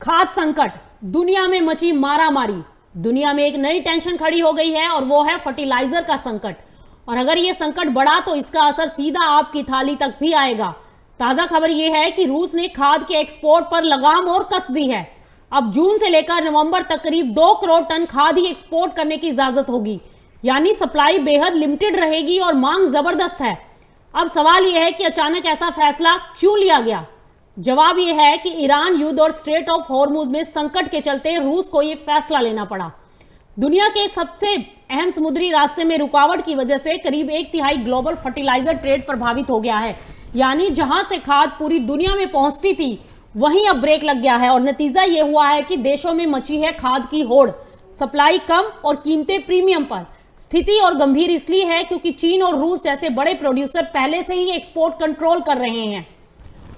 खाद्य संकट, दुनिया में मची मारामारी। दुनिया में एक नई टेंशन खड़ी हो गई है और वो है फर्टिलाइजर का संकट। और अगर ये संकट बढ़ा तो इसका असर सीधा आपकी थाली तक भी आएगा। ताजा खबर ये है कि रूस ने खाद के एक्सपोर्ट पर लगाम और कस दी है। अब जून से लेकर नवंबर तक करीब 2 करोड़ टन खाद ही एक्सपोर्ट करने की इजाजत होगी, यानी सप्लाई बेहद लिमिटेड रहेगी और मांग जबरदस्त है। अब सवाल यह है कि अचानक ऐसा फैसला क्यों लिया गया। जवाब यह है कि ईरान युद्ध और स्ट्रेट ऑफ हॉर्मुज में संकट के चलते रूस को यह फैसला लेना पड़ा। दुनिया के सबसे अहम समुद्री रास्ते में रुकावट की वजह से करीब 1/3 ग्लोबल फर्टिलाइजर ट्रेड प्रभावित हो गया है, यानी जहां से खाद पूरी दुनिया में पहुंचती थी वहीं अब ब्रेक लग गया है। और नतीजा यह हुआ है कि देशों में मची है खाद की होड़, सप्लाई कम और कीमतें प्रीमियम पर। स्थिति और गंभीर इसलिए है क्योंकि चीन और रूस जैसे बड़े प्रोड्यूसर पहले से ही एक्सपोर्ट कंट्रोल कर रहे हैं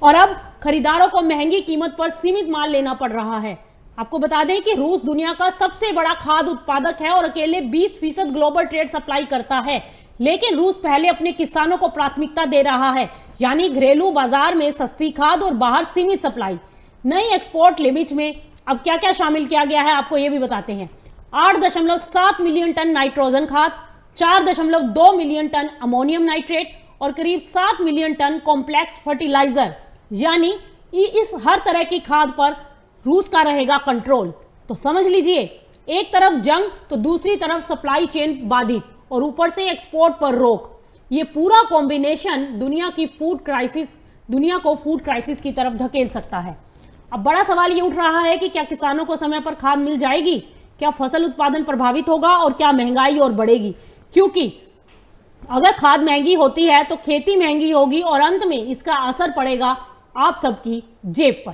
और अब खरीदारों को महंगी कीमत पर सीमित माल लेना पड़ रहा है। आपको बता दें कि रूस दुनिया का सबसे बड़ा खाद्य उत्पादक है और अकेले 20% ग्लोबल ट्रेड सप्लाई करता है। लेकिन रूस पहले अपने किसानों को प्राथमिकता दे रहा है, यानी घरेलू बाजार में सस्ती खाद और बाहर सीमित सप्लाई। नई एक्सपोर्ट लिमिट में अब क्या क्या शामिल किया गया है आपको ये भी बताते हैं। 8.7 मिलियन टन नाइट्रोजन खाद, 4.2 मिलियन टन अमोनियम नाइट्रेट और करीब 7 मिलियन टन कॉम्प्लेक्स फर्टिलाइजर, यानी इस हर तरह की खाद पर रूस का रहेगा कंट्रोल। तो समझ लीजिए, एक तरफ जंग तो दूसरी तरफ सप्लाई चेन बाधित और ऊपर से एक्सपोर्ट पर रोक। ये पूरा कॉम्बिनेशन दुनिया को फूड क्राइसिस की तरफ धकेल सकता है। अब बड़ा सवाल ये उठ रहा है कि क्या किसानों को समय पर खाद मिल जाएगी, क्या फसल उत्पादन प्रभावित होगा और क्या महंगाई और बढ़ेगी। क्योंकि अगर खाद महंगी होती है तो खेती महंगी होगी और अंत में इसका असर पड़ेगा आप सबकी जेब पर।